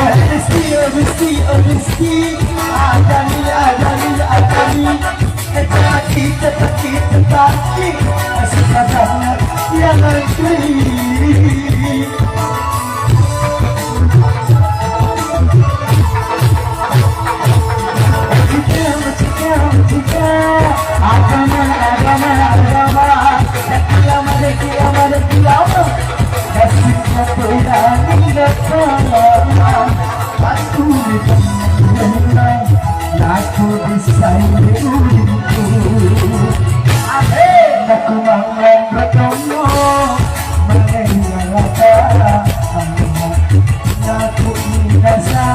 rezeki adani tetapi masih kadang yang negeri jika agama kasih keberani datang aku ditendang aku bisa hidupku aku manglang bertemu mengenal aku merasa